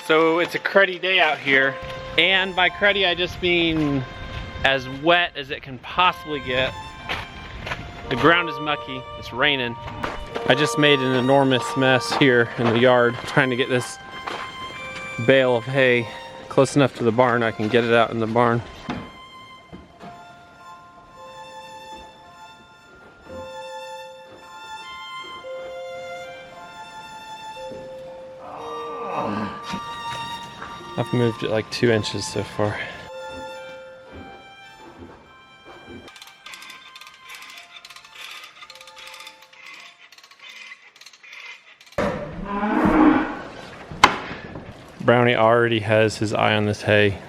So it's a cruddy day out here, and by cruddy I just mean as wet as it can possibly get. The ground is mucky, it's raining. I just made an enormous mess here in the yard trying to get this bale of hay close enough to the barn I can get it out in the barn. I've moved it like 2 inches so far. Brownie already has his eye on this hay,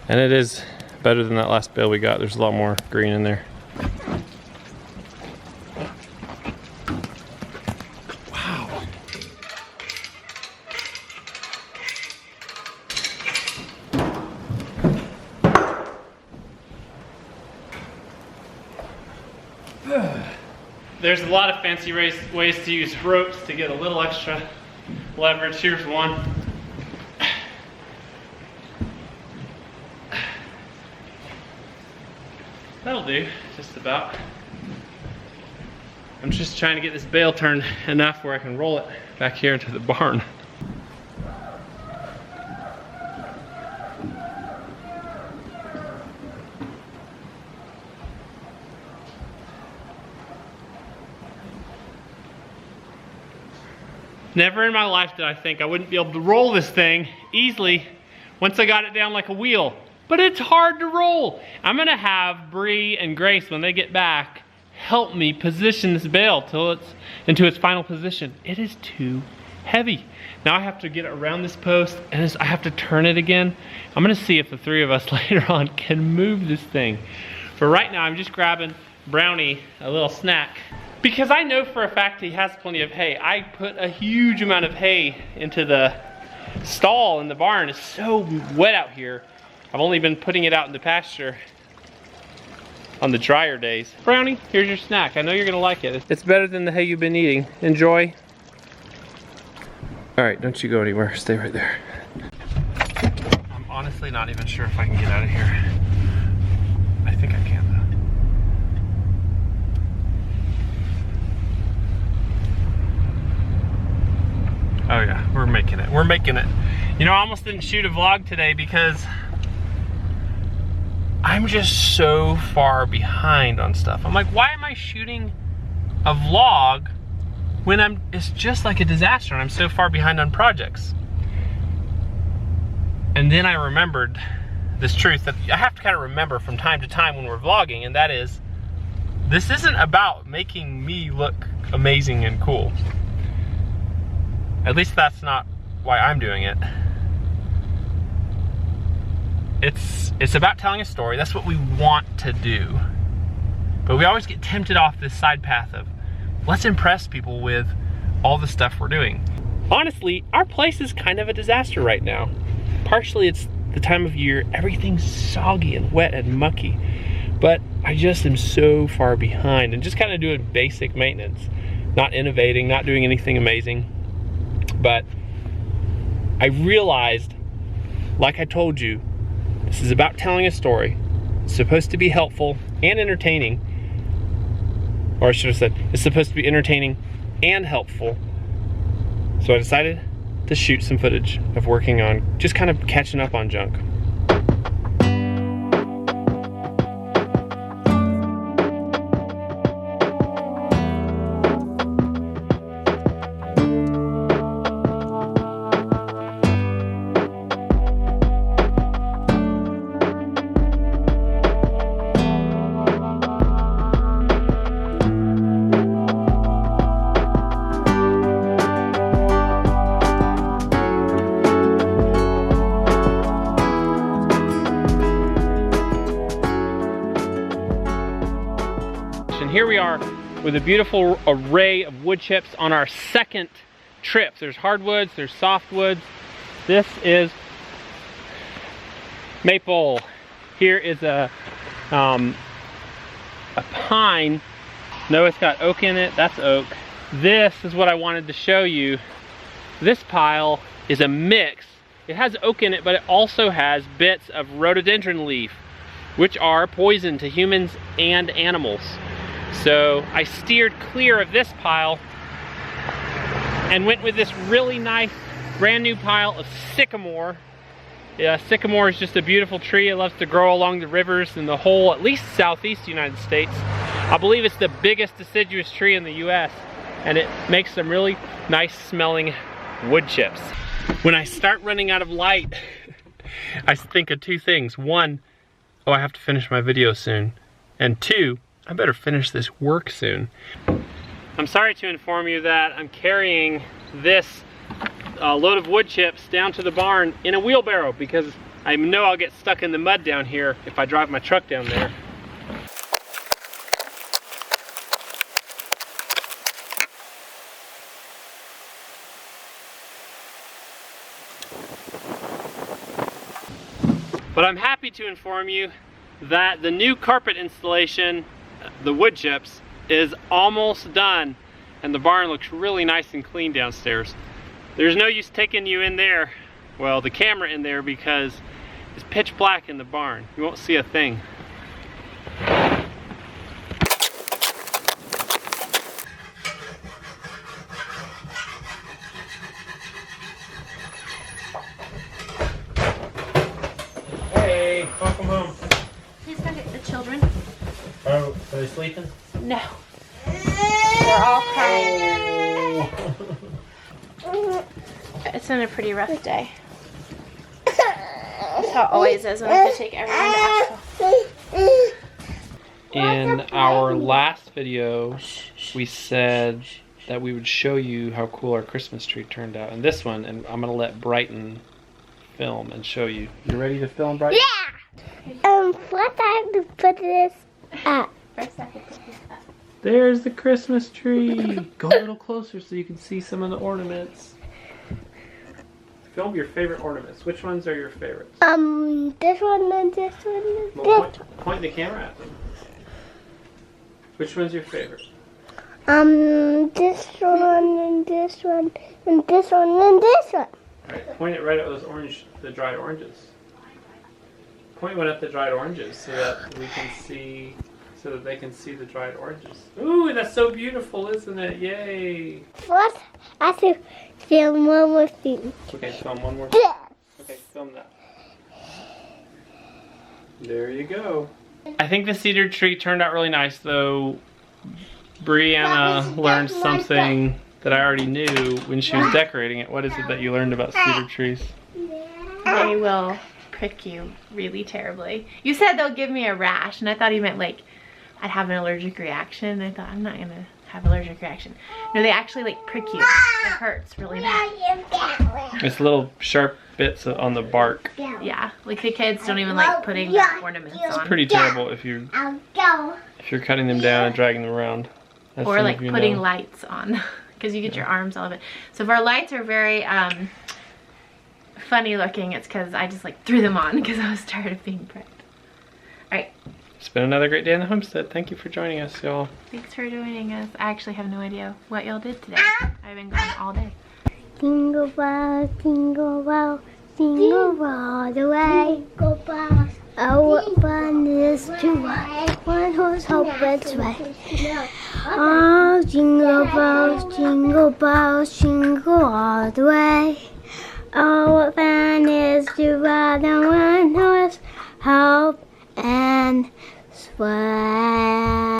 and it is better than that last bale we got. There's a lot more green in there. Wow. There's a lot of fancy ways to use ropes to get a little extra leverage. Here's one. That'll do, just about. I'm just trying to get this bale turned enough where I can roll it back here into the barn. Never in my life did I think I wouldn't be able to roll this thing easily once I got it down like a wheel. But it's hard to roll. I'm gonna have Bree and Grace, when they get back, help me position this bale till it's into its final position. It is too heavy. Now I have to get it around this post, and I have to turn it again. I'm gonna see if the three of us later on can move this thing. For right now, I'm just grabbing Brownie a little snack, because I know for a fact he has plenty of hay. I put a huge amount of hay into the stall in the barn. It's so wet out here. I've only been putting it out in the pasture on the drier days. Brownie, here's your snack. I know you're gonna like it. It's better than the hay you've been eating. Enjoy. All right, don't you go anywhere. Stay right there. I'm honestly not even sure if I can get out of here. I think I can though. Oh yeah, we're making it. We're making it. You know, I almost didn't shoot a vlog today because I'm just so far behind on stuff. I'm like, why am I shooting a vlog when it's just like a disaster and I'm so far behind on projects? And then I remembered this truth that I have to kind of remember from time to time when we're vlogging, and that is, this isn't about making me look amazing and cool. At least that's not why I'm doing it. It's about telling a story. That's what we want to do. But we always get tempted off this side path of, let's impress people with all the stuff we're doing. Honestly, our place is kind of a disaster right now. Partially it's the time of year, everything's soggy and wet and mucky. But I just am so far behind and just kind of doing basic maintenance. Not innovating, not doing anything amazing. But I realized, like I told you, this is about telling a story. It's supposed to be helpful and entertaining. Or I should have said, it's supposed to be entertaining and helpful. So I decided to shoot some footage of working on just kind of catching up on junk. Here we are with a beautiful array of wood chips on our second trip. There's hardwoods, there's softwoods. This is maple. Here is a a pine. No, it's got oak in it. That's oak. This is what I wanted to show you. This pile is a mix. It has oak in it, but it also has bits of rhododendron leaf, which are poison to humans and animals. So I steered clear of this pile and went with this really nice brand new pile of sycamore. Yeah, sycamore is just a beautiful tree. It loves to grow along the rivers in the whole, at least southeast United States. I believe it's the biggest deciduous tree in the US, and it makes some really nice smelling wood chips. When I start running out of light, I think of two things. One, oh, I have to finish my video soon. And two, I better finish this work soon. I'm sorry to inform you that I'm carrying this load of wood chips down to the barn in a wheelbarrow because I know I'll get stuck in the mud down here if I drive my truck down there. But I'm happy to inform you that the new carpet installation, the wood chips, is almost done, and the barn looks really nice and clean downstairs. There's no use taking you in there, well, the camera in there, because it's pitch black in the barn. You won't see a thing. Hey, welcome home. Please go get the children. Oh, are they sleeping? No. They're all crying. Oh. It's been a pretty rough day. That's how it always is when I have to take everyone to Asheville. In our last video, we said that we would show you how cool our Christmas tree turned out. And this one, and I'm gonna let Brighton film and show you. You ready to film, Brighton? Yeah! What time to put this up? First, I have to put this up. There's the Christmas tree. Go a little closer so you can see some of the ornaments. Film your favorite ornaments. Which ones are your favorites? This one and this one and Well, this. point the camera at them. Which one's your favorite? This one and this one and this one and this one. Alright, point it right at those orange, the dried oranges. Point one at the dried oranges so that we can see, so that they can see the dried oranges. Ooh, that's so beautiful, isn't it? Yay! What? I have to film one more thing. Okay, film one more. Yeah. Okay, film that. There you go. I think the cedar tree turned out really nice, though Brianna learned something that I already knew when she was decorating it. What is it that you learned about cedar trees? They will prick you really terribly. You said they'll give me a rash, and I thought you meant like I'd have an allergic reaction. I thought I'm not gonna have an allergic reaction. No, they actually like prick you. It hurts really bad. It's little sharp bits on the bark. Yeah, like the kids don't even like putting the ornaments on. Pretty terrible if you're cutting them down and dragging them around. As Or some like of you putting know. lights on, because you get your arms all of it. So if our lights are very funny looking, it's because I just like threw them on because I was tired of being pricked. All right. It's been another great day in the homestead. Thank you for joining us, y'all. Thanks for joining us. I actually have no idea what y'all did today. I've been gone all day. Jingle bells, jingle bells, jingle all the way. Jingle bells. Oh, what fun it is to ride one horse open sleigh. Oh, jingle bells, jingle all the way. Oh, what fun it is to ride on one horse open sleigh.